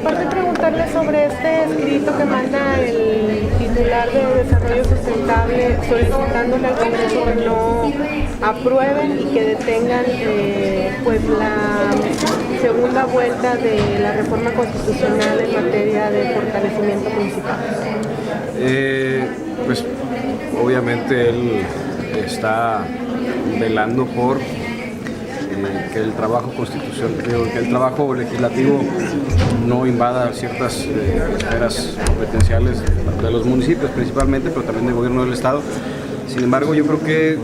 parte preguntarle sobre este escrito que manda el titular de Desarrollo Sustentable solicitándole al Congreso que no aprueben y que detengan pues la segunda vuelta de la reforma constitucional en materia de fortalecimiento municipal. Pues obviamente él está velando por que el trabajo que el trabajo legislativo no invada ciertas esferas competenciales de los municipios principalmente, pero también del gobierno del estado. Sin embargo, yo creo que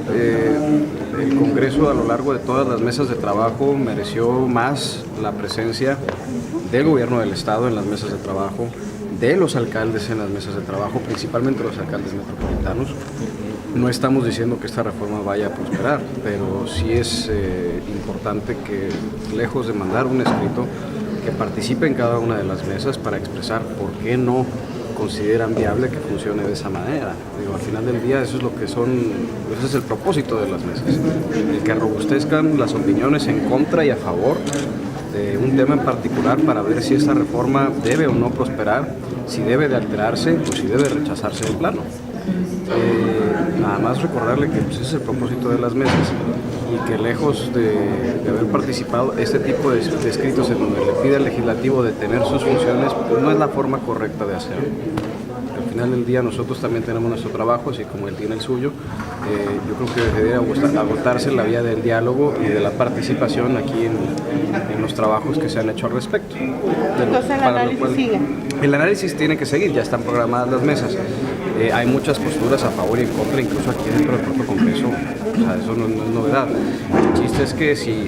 el Congreso a lo largo de todas las mesas de trabajo mereció más la presencia del gobierno del estado en las mesas de trabajo, de los alcaldes en las mesas de trabajo, principalmente los alcaldes metropolitanos. No estamos diciendo que esta reforma vaya a prosperar, pero sí es importante que, lejos de mandar un escrito, que participe en cada una de las mesas para expresar por qué no consideran viable que funcione de esa manera. Digo, al final del día eso es lo que ese es el propósito de las mesas, el que robustezcan las opiniones en contra y a favor de un tema en particular para ver si esta reforma debe o no prosperar, si debe de alterarse o si debe rechazarse de plano. Nada más recordarle que pues, ese es el propósito de las mesas y que lejos de haber participado este tipo de escritos en donde le pide al legislativo detener sus funciones, pues no es la forma correcta de hacerlo. Al final del día nosotros también tenemos nuestro trabajo, así como él tiene el suyo. Yo creo que debería agotarse la vía del diálogo y de la participación aquí en los trabajos que se han hecho al respecto. Entonces el análisis sigue. El análisis tiene que seguir, ya están programadas las mesas. Hay muchas posturas a favor y en contra, incluso aquí dentro del propio Congreso. O sea, eso no es novedad. El chiste es que si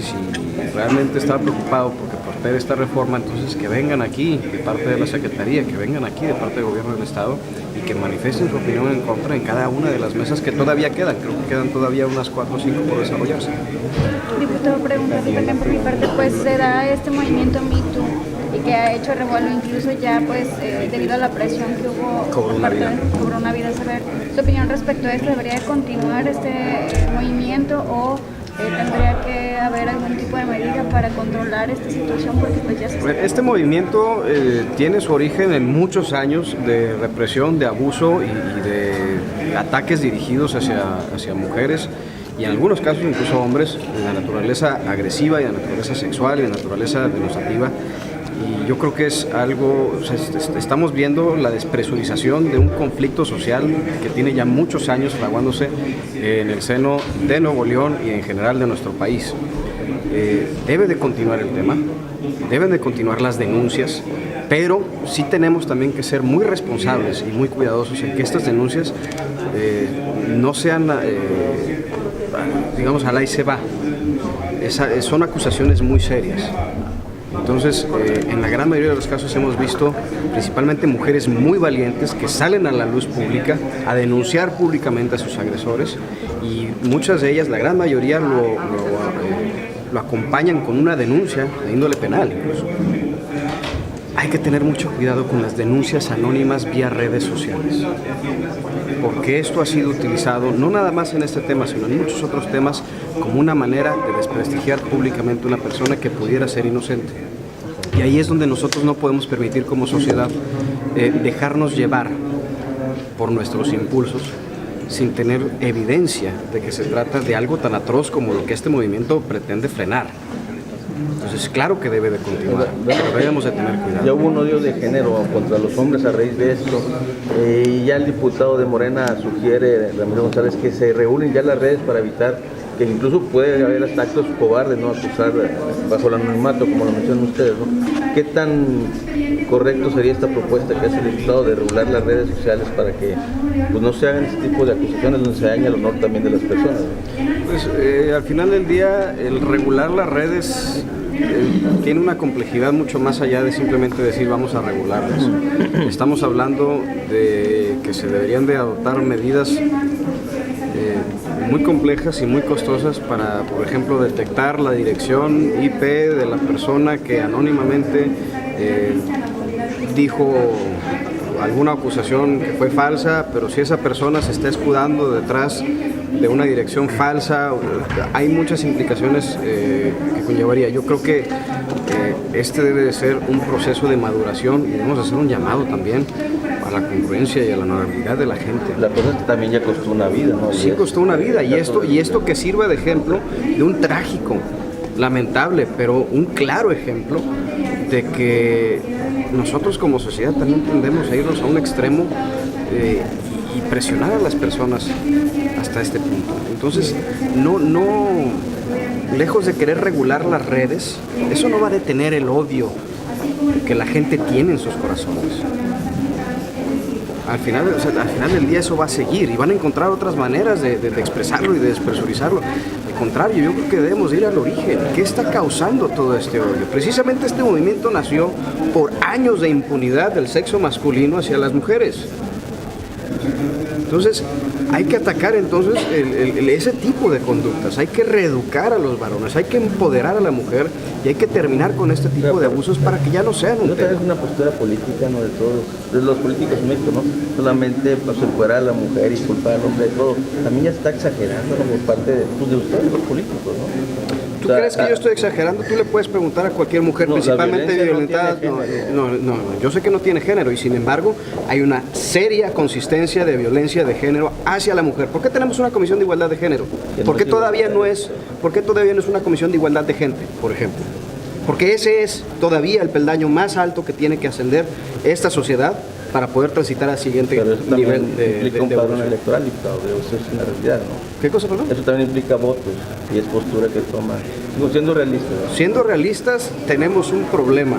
realmente está preocupado porque prospere esta reforma, entonces que vengan aquí de parte de la Secretaría, que vengan aquí de parte del Gobierno del Estado y que manifiesten su opinión en contra en cada una de las mesas que todavía quedan. Creo que quedan todavía unas 4 o 5 por desarrollarse. Diputado, preguntarle también por mi parte, pues se da este movimiento Me Too y que ha hecho revuelo incluso ya pues debido a la presión que hubo cobró una vida. Saber su opinión respecto a esto, ¿debería continuar este movimiento o tendría que haber algún tipo de medida para controlar esta situación? Porque pues ya se Este movimiento tiene su origen en muchos años de represión, de abuso y de ataques dirigidos hacia mujeres y en algunos casos incluso hombres de naturaleza agresiva y de naturaleza sexual y de naturaleza denostativa. Y yo creo que es algo, o sea, estamos viendo la despresurización de un conflicto social que tiene ya muchos años fraguándose en el seno de Nuevo León y en general de nuestro país. Debe de continuar el tema, deben de continuar las denuncias, pero sí tenemos también que ser muy responsables y muy cuidadosos en que estas denuncias no sean, digamos, al ahí se va. Son acusaciones muy serias. Entonces, en la gran mayoría de los casos hemos visto principalmente mujeres muy valientes que salen a la luz pública a denunciar públicamente a sus agresores y muchas de ellas, la gran mayoría, lo acompañan con una denuncia de índole penal incluso. Hay que tener mucho cuidado con las denuncias anónimas vía redes sociales, porque esto ha sido utilizado no nada más en este tema, sino en muchos otros temas como una manera de desprestigiar públicamente a una persona que pudiera ser inocente. Y ahí es donde nosotros no podemos permitir como sociedad dejarnos llevar por nuestros impulsos sin tener evidencia de que se trata de algo tan atroz como lo que este movimiento pretende frenar. Entonces, claro que debe de continuar, pero debemos de tener cuidado. Ya hubo un odio de género contra los hombres a raíz de esto. Y ya el diputado de Morena sugiere, Ramiro González, que se reúnen ya las redes para evitar que incluso puede haber hasta actos cobardes, ¿no? Acusar bajo el anonimato, como lo mencionan ustedes, ¿no? ¿Qué tan correcto sería esta propuesta que hace el diputado de regular las redes sociales para que pues, no se hagan este tipo de acusaciones donde se daña el honor también de las personas, ¿no? Pues al final del día, el regular las redes tiene una complejidad mucho más allá de simplemente decir vamos a regularlas. Estamos hablando de que se deberían de adoptar medidas muy complejas y muy costosas para, por ejemplo, detectar la dirección IP de la persona que anónimamente dijo alguna acusación que fue falsa, pero si esa persona se está escudando detrás de una dirección falsa, hay muchas implicaciones que conllevaría. Yo creo que este debe de ser un proceso de maduración y debemos hacer un llamado también a la congruencia y a la honorabilidad de la gente. La cosa es que también ya costó una vida, ¿no? Sí, costó una vida, y esto que sirva de ejemplo de un trágico, lamentable, pero un claro ejemplo de que nosotros como sociedad también tendemos a irnos a un extremo y presionar a las personas hasta este punto. Entonces, lejos de querer regular las redes, eso no va a detener el odio que la gente tiene en sus corazones. Al final del día eso va a seguir y van a encontrar otras maneras de expresarlo y de despresurizarlo. Al contrario, yo creo que debemos ir al origen. ¿Qué está causando todo este odio? Precisamente este movimiento nació por años de impunidad del sexo masculino hacia las mujeres. Entonces, hay que atacar entonces ese tipo de conductas, hay que reeducar a los varones, hay que empoderar a la mujer y hay que terminar con este tipo de abusos para que ya no sean un tema. Es una postura política, ¿no? De todos, de los políticos en México, ¿no? Solamente empoderar a la mujer y culpar al hombre de todo. También ya está exagerando, ¿no? Por parte de ustedes, los políticos, ¿no? ¿Tú crees que yo estoy exagerando? Tú le puedes preguntar a cualquier mujer, principalmente violentada. No, yo sé que no tiene género y sin embargo hay una seria consistencia de violencia de género hacia la mujer. ¿Por qué tenemos una comisión de igualdad de género? ¿Por qué todavía no es una comisión de igualdad de gente, por ejemplo? Porque ese es todavía el peldaño más alto que tiene que ascender esta sociedad para poder transitar al siguiente nivel de un padrón electoral, diputado, eso es una realidad, ¿no? ¿Qué cosa, perdón? Eso también implica votos y es postura que toma. Siendo realistas, ¿no? Siendo realistas, tenemos un problema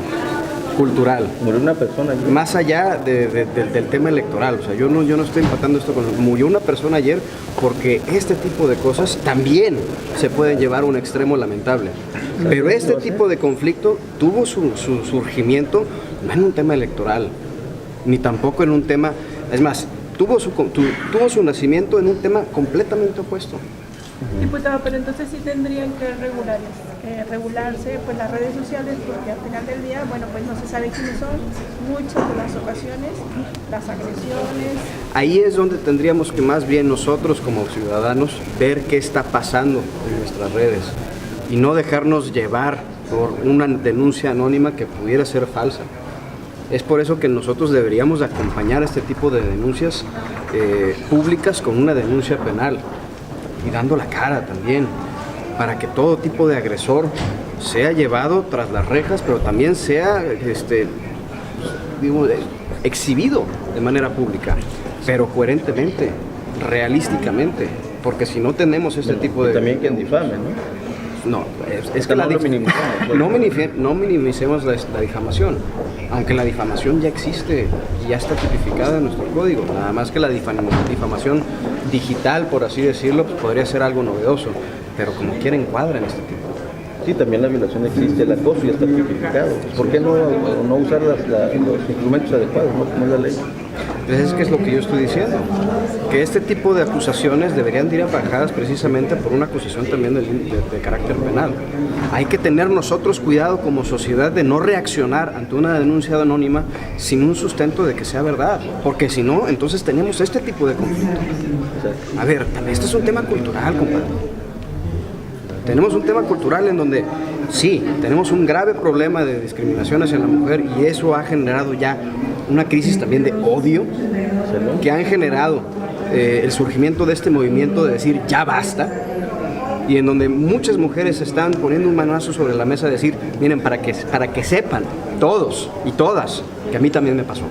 cultural. Murió una persona ayer. Más allá del tema electoral, o sea, yo no estoy empatando esto con... Murió una persona ayer porque este tipo de cosas también se pueden llevar a un extremo lamentable. Pero este tipo de conflicto tuvo su surgimiento no en un tema electoral, ni tampoco en un tema... Es más, tuvo su nacimiento en un tema completamente opuesto. Diputado, pero entonces sí tendrían que regularse pues las redes sociales, porque al final del día, bueno, pues no se sabe quiénes son, muchas de las ocasiones, las agresiones. Ahí es donde tendríamos que más bien nosotros como ciudadanos ver qué está pasando en nuestras redes y no dejarnos llevar por una denuncia anónima que pudiera ser falsa. Es por eso que nosotros deberíamos acompañar este tipo de denuncias públicas con una denuncia penal y dando la cara también, para que todo tipo de agresor sea llevado tras las rejas, pero también sea exhibido de manera pública, pero coherentemente, realísticamente, porque si no tenemos este tipo de... Y también quien difame, ¿no? No, es que no minimicemos la difamación, aunque la difamación ya existe y ya está tipificada en nuestro código, nada más que la difamación digital, por así decirlo, pues podría ser algo novedoso, pero como quiera encuadra en este tipo. Sí, también la violación existe, el acoso ya está tipificado. ¿Por qué no usar los instrumentos adecuados, ¿no? Como es la ley? Entonces, ¿qué es lo que yo estoy diciendo? Que este tipo de acusaciones deberían de ir aparejadas precisamente por una acusación también de carácter penal. Hay que tener nosotros cuidado como sociedad de no reaccionar ante una denuncia anónima sin un sustento de que sea verdad, porque si no, entonces tenemos este tipo de conflicto. A ver, también este es un tema cultural, compadre. Tenemos un tema cultural en donde sí, tenemos un grave problema de discriminación hacia la mujer y eso ha generado ya una crisis también de odio que han generado el surgimiento de este movimiento de decir ya basta, y en donde muchas mujeres están poniendo un manotazo sobre la mesa de decir, miren, para que sepan todos y todas que a mí también me pasó.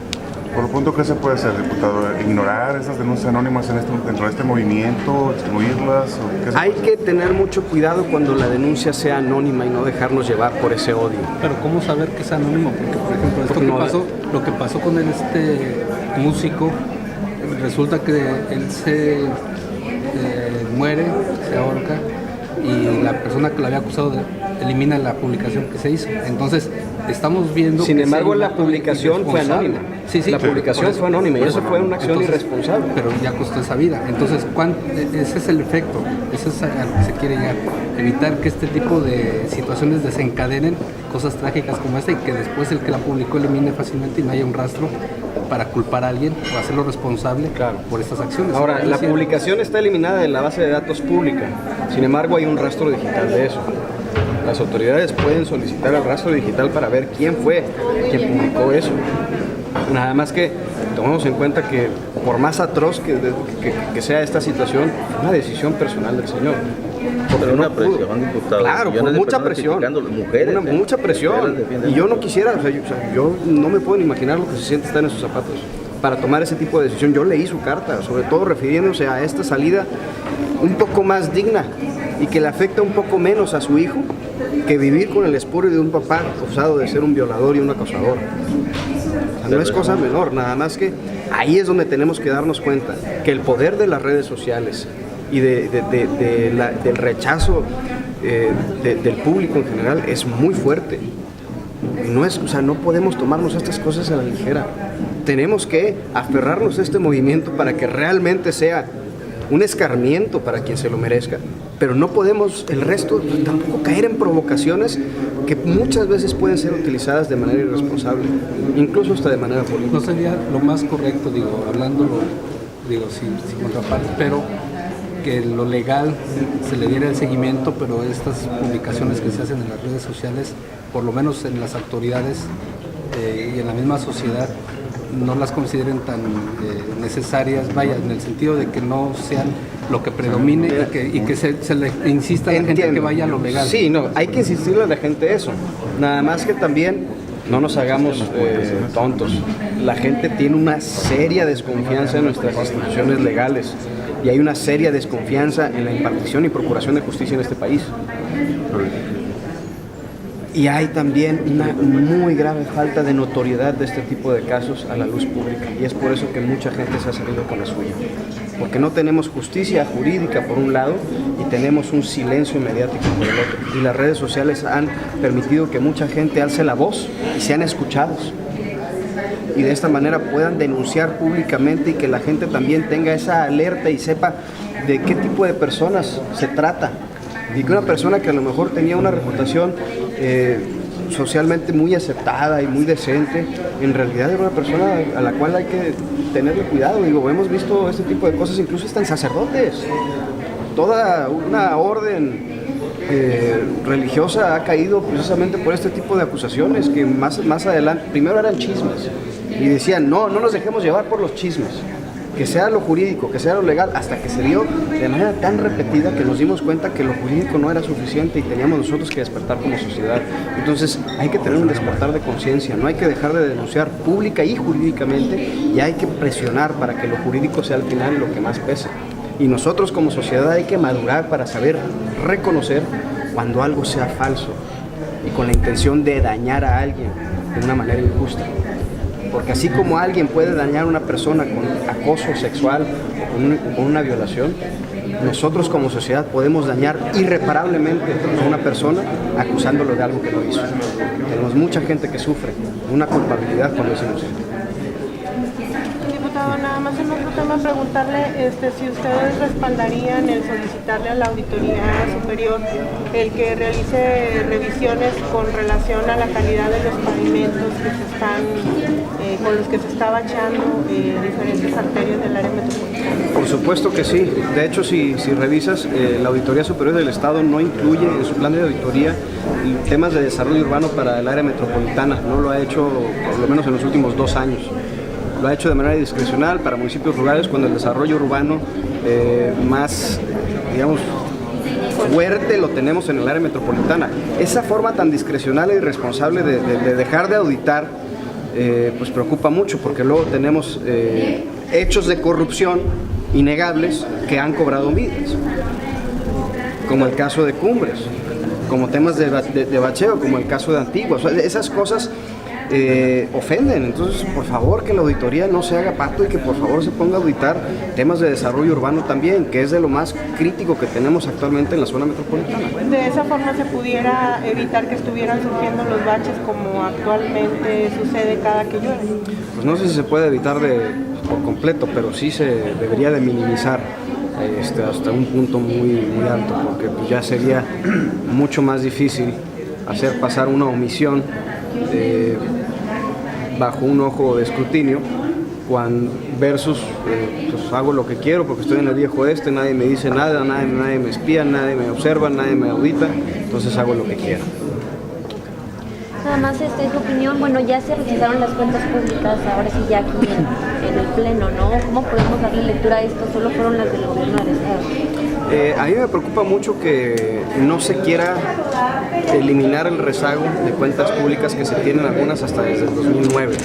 Por lo pronto, ¿qué se puede hacer, diputado? ¿Ignorar esas denuncias anónimas dentro de este movimiento? ¿Excluirlas? Hay que tener mucho cuidado cuando la denuncia sea anónima y no dejarnos llevar por ese odio. Pero ¿cómo saber que es anónimo? Porque, por ejemplo, lo que pasó con este músico, resulta que él se muere, se ahorca, y la persona que lo había acusado elimina la publicación que se hizo. Entonces, estamos viendo... Sin embargo, la publicación fue anónima. Sí, la publicación fue anónima y eso fue una acción irresponsable. Pero ya costó esa vida. Entonces, ese es el efecto, ese es al que se quiere llegar. Evitar que este tipo de situaciones desencadenen cosas trágicas como esta y que después el que la publicó elimine fácilmente y no haya un rastro para culpar a alguien o hacerlo responsable por estas acciones. Ahora, la decir, publicación está eliminada de la base de datos pública, sin embargo hay un rastro digital de eso. Las autoridades pueden solicitar el rastro digital para ver quién fue quien publicó eso. Nada más que tomemos en cuenta que por más atroz que sea esta situación, es una decisión personal del señor. Pero una presión, diputado. Claro, por mucha presión. Mucha presión. Y yo no quisiera, yo no me puedo ni imaginar lo que se siente estar en sus zapatos para tomar ese tipo de decisión. Yo leí su carta, sobre todo refiriéndose a esta salida un poco más digna y que le afecta un poco menos a su hijo que vivir con el espurio de un papá acusado de ser un violador y un acosador. O sea, no es cosa menor, nada más que ahí es donde tenemos que darnos cuenta que el poder de las redes sociales y del rechazo del público en general es muy fuerte. Y no podemos tomarnos estas cosas a la ligera. Tenemos que aferrarnos a este movimiento para que realmente sea un escarmiento para quien se lo merezca. Pero no podemos, el resto, tampoco caer en provocaciones que muchas veces pueden ser utilizadas de manera irresponsable, incluso hasta de manera política. No sería lo más correcto, hablándolo, sin contraparte, pero que lo legal se le diera el seguimiento, pero estas publicaciones que se hacen en las redes sociales, por lo menos en las autoridades y en la misma sociedad, no las consideren tan necesarias, en el sentido de que no sean lo que predomine y que se le insista a la gente que vaya a lo legal. Sí, no, hay que insistirle a la gente eso. Nada más que también no nos hagamos tontos. La gente tiene una seria desconfianza en nuestras instituciones legales y hay una seria desconfianza en la impartición y procuración de justicia en este país. Y hay también una muy grave falta de notoriedad de este tipo de casos a la luz pública. Y es por eso que mucha gente se ha salido con la suya. Porque no tenemos justicia jurídica por un lado y tenemos un silencio mediático por el otro. Y las redes sociales han permitido que mucha gente alce la voz y sean escuchados. Y de esta manera puedan denunciar públicamente y que la gente también tenga esa alerta y sepa de qué tipo de personas se trata. Y que una persona que a lo mejor tenía una reputación socialmente muy aceptada y muy decente, en realidad era una persona a la cual hay que tenerle cuidado. Hemos visto este tipo de cosas incluso hasta en sacerdotes. Toda una orden religiosa ha caído precisamente por este tipo de acusaciones que más adelante, primero eran chismes y decían no nos dejemos llevar por los chismes, que sea lo jurídico, que sea lo legal, hasta que se dio de manera tan repetida que nos dimos cuenta que lo jurídico no era suficiente y teníamos nosotros que despertar como sociedad. Entonces hay que tener un despertar de conciencia, no hay que dejar de denunciar pública y jurídicamente y hay que presionar para que lo jurídico sea al final lo que más pese. Y nosotros como sociedad hay que madurar para saber reconocer cuando algo sea falso y con la intención de dañar a alguien de una manera injusta. Porque así como alguien puede dañar a una persona con acoso sexual o con una violación, nosotros como sociedad podemos dañar irreparablemente a una persona acusándolo de algo que no hizo. Tenemos mucha gente que sufre una culpabilidad cuando es inocente. Diputado, nada más en otro tema preguntarle si ustedes respaldarían el solicitarle a la Auditoría Superior el que realice revisiones con relación a la calidad de los pavimentos que se están con los que se está bachando diferentes arterias del área metropolitana. Por supuesto que sí. De hecho, si revisas, la Auditoría Superior del Estado no incluye en su plan de auditoría temas de desarrollo urbano para el área metropolitana. No lo ha hecho, por lo menos en los últimos 2 años. Lo ha hecho de manera discrecional para municipios rurales cuando el desarrollo urbano más, fuerte lo tenemos en el área metropolitana. Esa forma tan discrecional e irresponsable de dejar de auditar pues preocupa mucho, porque luego tenemos hechos de corrupción innegables que han cobrado vidas, como el caso de Cumbres, como temas de bacheo, como el caso de Antigua. O sea, esas cosas ofenden. Entonces, por favor, que la auditoría no se haga pato y que por favor se ponga a auditar temas de desarrollo urbano también, que es de lo más crítico que tenemos actualmente en la zona metropolitana. De esa forma se pudiera evitar que estuvieran surgiendo los baches como actualmente sucede cada que llueve. Pues no sé si se puede evitar por completo, pero sí se debería de minimizar hasta un punto muy alto, porque pues ya sería mucho más difícil hacer pasar una omisión bajo un ojo de escrutinio versus pues hago lo que quiero porque estoy en el viejo oeste, nadie me dice nada, nadie me espía, nadie me observa, nadie me audita, entonces hago lo que quiero. Nada más es tu opinión, bueno, ya se revisaron las cuentas públicas, ahora sí ya aquí en el pleno, ¿no? ¿Cómo podemos darle lectura a esto? Solo fueron las del gobierno del estado. A mí me preocupa mucho que no se quiera eliminar el rezago de cuentas públicas que se tienen algunas hasta desde el 2009.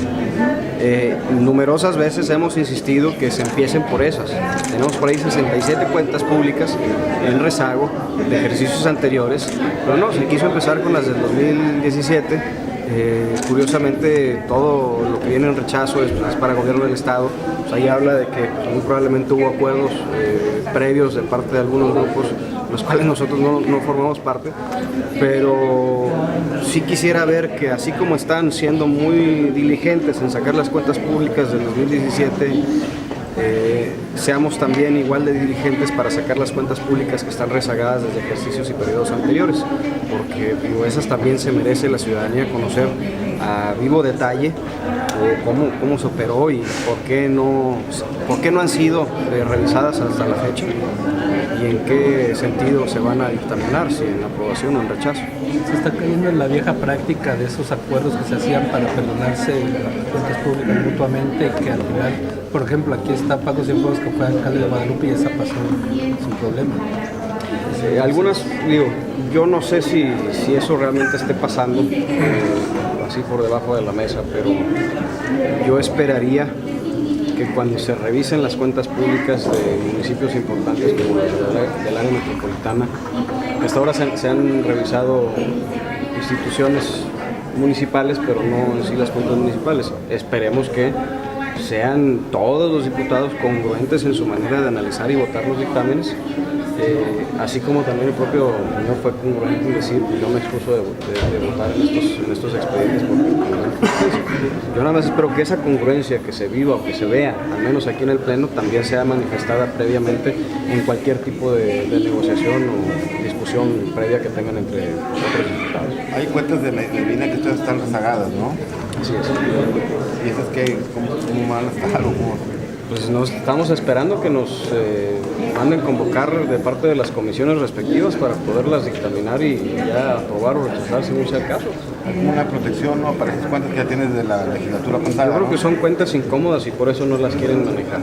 Numerosas veces hemos insistido que se empiecen por esas. Tenemos por ahí 67 cuentas públicas en rezago de ejercicios anteriores, pero no, se quiso empezar con las del 2017. Curiosamente, todo lo que viene en rechazo es para el gobierno del estado. Pues ahí habla de que muy probablemente hubo acuerdos previos de parte de algunos grupos, los cuales nosotros no formamos parte, pero sí quisiera ver que así como están siendo muy diligentes en sacar las cuentas públicas del 2017, seamos también igual de diligentes para sacar las cuentas públicas que están rezagadas desde ejercicios y periodos anteriores, porque esas también se merece la ciudadanía conocer a vivo detalle cómo se operó y por qué no han sido revisadas hasta la fecha y en qué sentido se van a dictaminar, si en aprobación o en rechazo. Se está cayendo en la vieja práctica de esos acuerdos que se hacían para perdonarse las cuentas públicas mutuamente, que al final, por ejemplo, aquí está Paco Cienfuegos, que fue alcalde de Guadalupe, y esa pasó sin problema. Algunas, yo no sé si eso realmente esté pasando así por debajo de la mesa, pero yo esperaría que cuando se revisen las cuentas públicas de municipios importantes como la del área metropolitana, hasta ahora se han revisado instituciones municipales, pero no en sí las cuentas municipales. Esperemos que sean todos los diputados congruentes en su manera de analizar y votar los dictámenes, así como también el propio señor fue congruente en decir yo me excuso de votar en estos expedientes yo nada más espero que esa congruencia que se viva o que se vea, al menos aquí en el pleno, también sea manifestada previamente en cualquier tipo de negociación o discusión previa que tengan entre otros diputados. Hay cuentas de Medina que todas están rezagadas, ¿no? Así es. ¿Y esas qué? ¿Cómo van a estar? Pues nos estamos esperando que nos manden convocar de parte de las comisiones respectivas para poderlas dictaminar y ya aprobar o rechazar según sea el caso. ¿Hay como una protección, no, para esas cuentas que ya tienes de la legislatura pasada? Yo creo que son cuentas incómodas y por eso no las quieren manejar.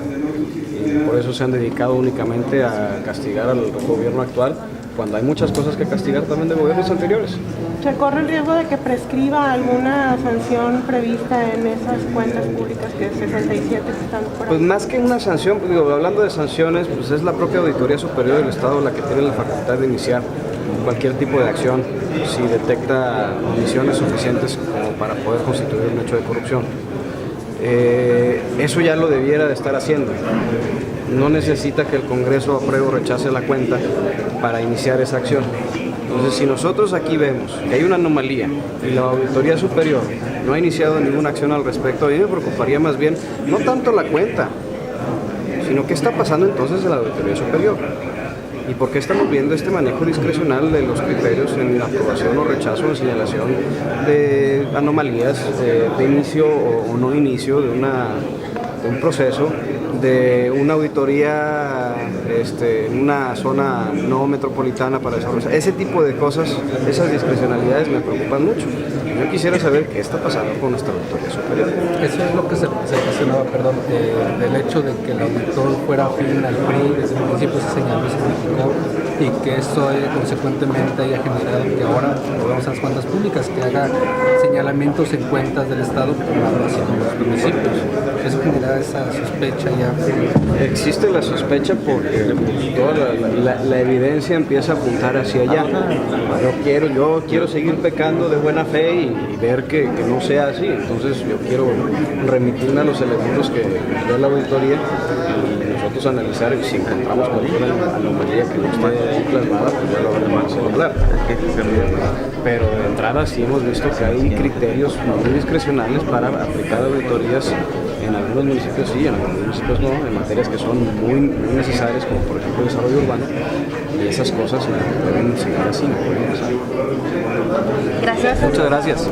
Y por eso se han dedicado únicamente a castigar al gobierno actual, cuando hay muchas cosas que castigar también de gobiernos anteriores. ¿Se corre el riesgo de que prescriba alguna sanción prevista en esas cuentas públicas que 67 que están por ahí? Pues más que una sanción, hablando de sanciones, pues es la propia Auditoría Superior del Estado la que tiene la facultad de iniciar cualquier tipo de acción si detecta omisiones suficientes como para poder constituir un hecho de corrupción. Eso ya lo debiera de estar haciendo. No necesita que el Congreso apruebe o rechace la cuenta para iniciar esa acción. Entonces, si nosotros aquí vemos que hay una anomalía y la Auditoría Superior no ha iniciado ninguna acción al respecto, a mí me preocuparía más bien no tanto la cuenta, sino qué está pasando entonces en la Auditoría Superior y por qué estamos viendo este manejo discrecional de los criterios en la aprobación o rechazo en señalación de anomalías de inicio o no inicio de un proceso, de una auditoría en una zona no metropolitana para desarrollar. Ese tipo de cosas, esas discrecionalidades me preocupan mucho. Yo quisiera saber qué está pasando con nuestra Auditoría Superior. Eso es lo que se cuestionaba, del hecho de que el auditor fuera afín al PRI, desde el principio se señaló, se criticó, y que esto consecuentemente haya generado que ahora volvamos a las cuentas públicas, que haga señalamientos en cuentas del Estado como hacia los municipios. Eso genera esa sospecha ya. Existe la sospecha porque toda la evidencia empieza a apuntar hacia allá. Yo quiero seguir pecando de buena fe y ver que no sea así. Entonces yo quiero remitirme a los elementos que dio la auditoría y nosotros analizar si encontramos cualquier anomalía que no esté plasmada, pues ya lo vamos a hablar. Pero de entrada sí hemos visto que hay criterios muy discrecionales para aplicar auditorías en algunos municipios sí, en algunos municipios no, en materias que son muy necesarias, como por ejemplo el desarrollo urbano, y esas cosas no pueden seguir así, no pueden pasar. Gracias. Muchas gracias.